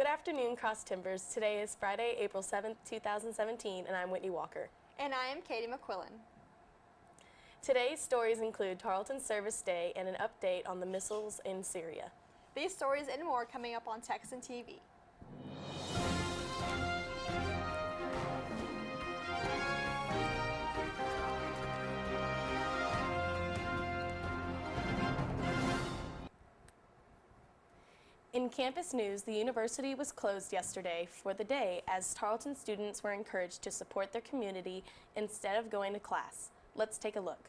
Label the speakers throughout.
Speaker 1: Good afternoon, Cross Timbers. Today is Friday, April 7th, 2017, and I'm Whitney Walker.
Speaker 2: And I am Katy McQuillan.
Speaker 1: Today's stories include Tarleton Service Day and an update on the missiles in Syria.
Speaker 2: These stories and more coming up on Texan TV.
Speaker 1: In campus news, the university was closed yesterday for the day as Tarleton students were encouraged to support their community instead of going to class. Let's take a look.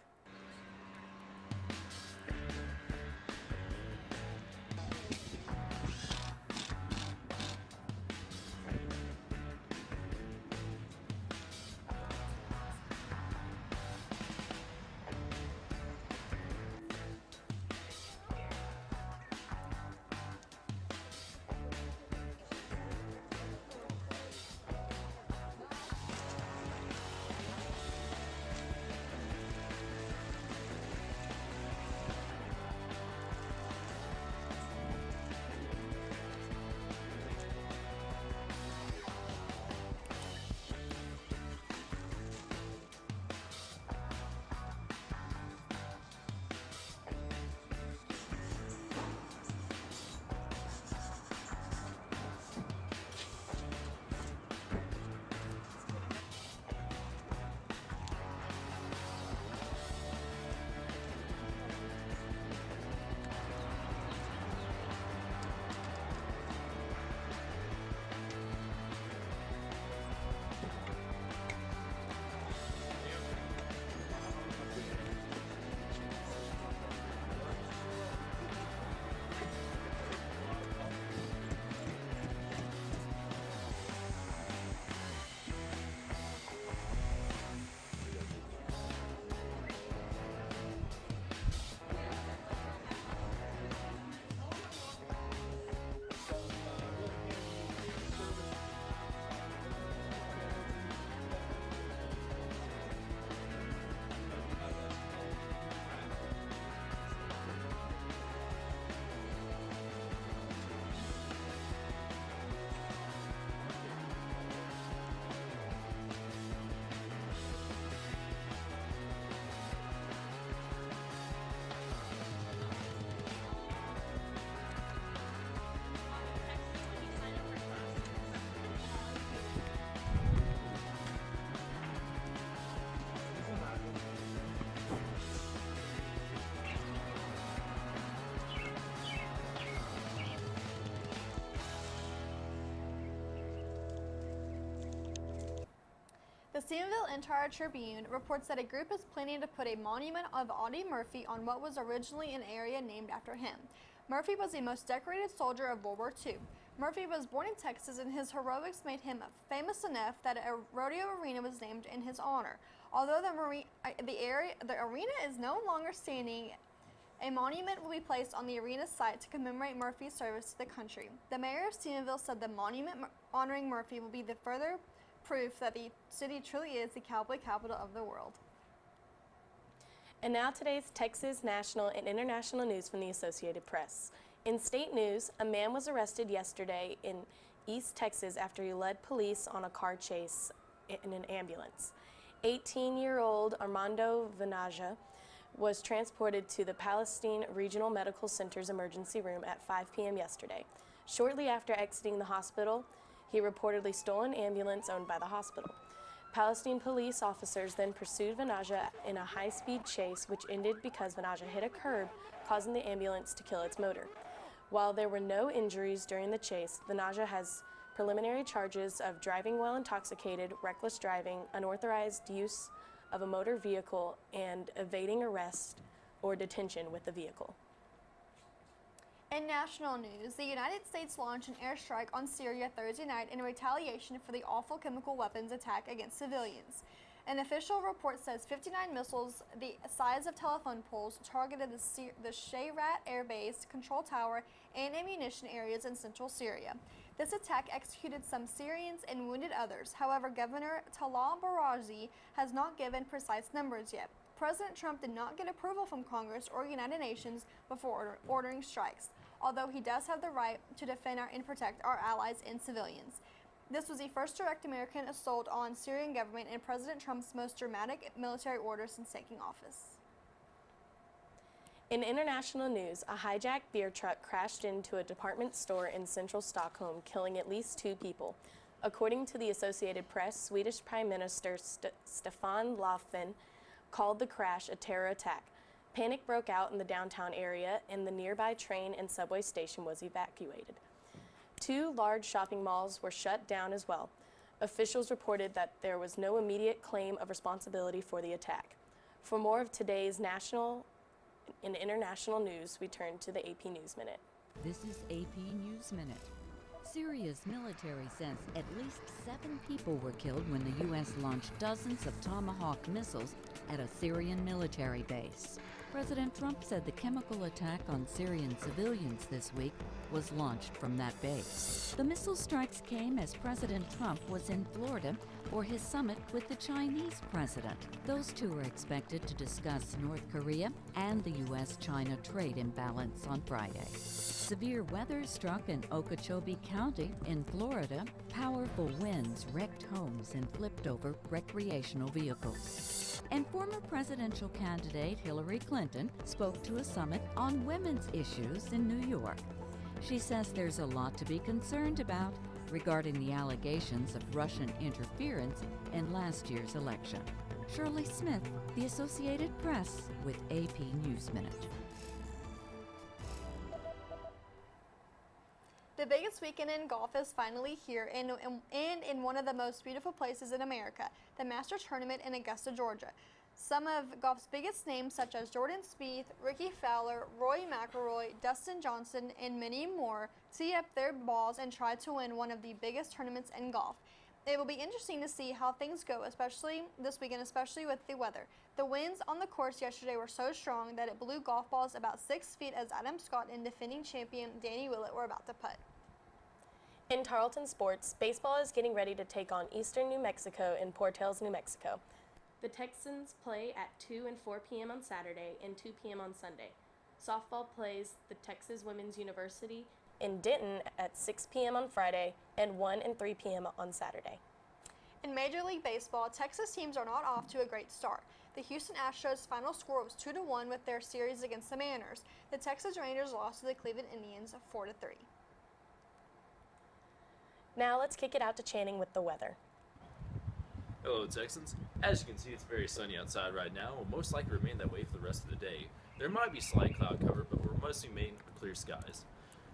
Speaker 2: The Stephenville Empire Tribune reports that a group is planning to put a monument of Audie Murphy on what was originally an area named after him. Murphy was the most decorated soldier of World War II. Murphy was born in Texas, and his heroics made him famous enough that a rodeo arena was named in his honor. Although the arena is no longer standing, a monument will be placed on the arena site to commemorate Murphy's service to the country. The mayor of Stephenville said the monument honoring Murphy will be the further proof that the city truly is the cowboy capital of the world.
Speaker 1: And now today's Texas national and international news from the Associated Press. In state news, a man was arrested yesterday in East Texas after he led police on a car chase in an ambulance. 18-year-old Armando Vanaja was transported to the Palestine Regional Medical Center's emergency room at 5 p.m. yesterday. Shortly after exiting the hospital, he reportedly stole an ambulance owned by the hospital. Palestine police officers then pursued Vanaja in a high-speed chase, which ended because Vanaja hit a curb, causing the ambulance to kill its motor. While there were no injuries during the chase, Vanaja has preliminary charges of driving while intoxicated, reckless driving, unauthorized use of a motor vehicle, and evading arrest or detention with the vehicle.
Speaker 2: In national news, the United States launched an airstrike on Syria Thursday night in retaliation for the awful chemical weapons attack against civilians. An official report says 59 missiles the size of telephone poles targeted the Shayrat Air Base, control tower, and ammunition areas in central Syria. This attack executed some Syrians and wounded others. However, Governor Talal Barazi has not given precise numbers yet. President Trump did not get approval from Congress or United Nations before ordering strikes. although he does have the right to defend and protect our allies and civilians. This was the first direct American assault on Syrian government and President Trump's most dramatic military order since taking office.
Speaker 1: In international news, a hijacked beer truck crashed into a department store in central Stockholm, killing at least 2 people. According to the Associated Press, Swedish Prime Minister Stefan Löfven called the crash a terror attack. Panic broke out in the downtown area, and the nearby train and subway station was evacuated. 2 large shopping malls were shut down as well. Officials reported that there was no immediate claim of responsibility for the attack. For more of today's national and international news, we turn to the AP News Minute.
Speaker 3: This is AP News Minute. Syria's military says at least 7 people were killed when the U.S. launched dozens of Tomahawk missiles at a Syrian military base. President Trump said the chemical attack on Syrian civilians this week was launched from that base. The missile strikes came as President Trump was in Florida for his summit with the Chinese president. Those two are expected to discuss North Korea and the U.S.-China trade imbalance on Friday. Severe weather struck in Okeechobee County in Florida. Powerful winds wrecked homes and flipped over recreational vehicles. And former presidential candidate Hillary Clinton spoke to a summit on women's issues in New York. She says there's a lot to be concerned about regarding the allegations of Russian interference in last year's election. Shirley Smith, The Associated Press, with AP News Minute.
Speaker 2: The biggest weekend in golf is finally here and in one of the most beautiful places in America, the Masters Tournament in Augusta, Georgia. Some of golf's biggest names such as Jordan Spieth, Ricky Fowler, Rory McIlroy, Dustin Johnson, and many more tee up their balls and try to win one of the biggest tournaments in golf. It will be interesting to see how things go, especially this weekend, especially with the weather. The winds on the course yesterday were so strong that it blew golf balls about 6 feet as Adam Scott and defending champion Danny Willett were about to putt.
Speaker 1: In Tarleton sports, baseball is getting ready to take on Eastern New Mexico in Portales, New Mexico. The Texans play at 2 and 4 p.m. on Saturday and 2 p.m. on Sunday. Softball plays the Texas Women's University in Denton at 6 p.m. on Friday and 1 and 3 p.m. on Saturday.
Speaker 2: In Major League Baseball, Texas teams are not off to a great start. The Houston Astros' final score was 2-1 with their series against the Mariners. The Texas Rangers lost to the Cleveland Indians 4-3.
Speaker 1: Now let's kick it out to Channing with the weather.
Speaker 4: Hello Texans. As you can see, it's very sunny outside right now and will most likely remain that way for the rest of the day. There might be slight cloud cover, but we're mostly maintained with clear skies.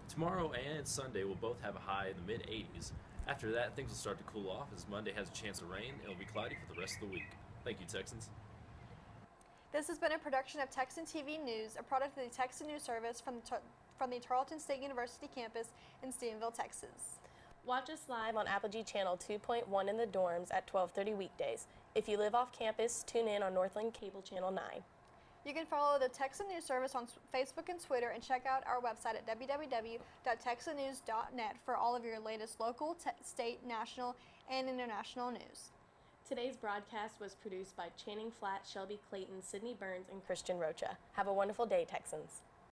Speaker 4: Tomorrow and Sunday will both have a high in the mid-80s. After that, things will start to cool off as Monday has a chance of rain and it will be cloudy for the rest of the week. Thank you, Texans.
Speaker 2: This has been a production of Texan TV News, a product of the Texan News Service from the Tarleton State University campus in Stephenville, Texas.
Speaker 1: Watch us live on Apogee Channel 2.1 in the dorms at 12:30 weekdays. If you live off campus, tune in on Northland Cable Channel 9.
Speaker 2: You can follow the Texan News Service on Facebook and Twitter and check out our website at www.texannews.net for all of your latest local, state, national, and international news.
Speaker 1: Today's broadcast was produced by Channing Flatt, Shelby Clayton, Sydney Burns, and Christian Rocha. Have a wonderful day, Texans.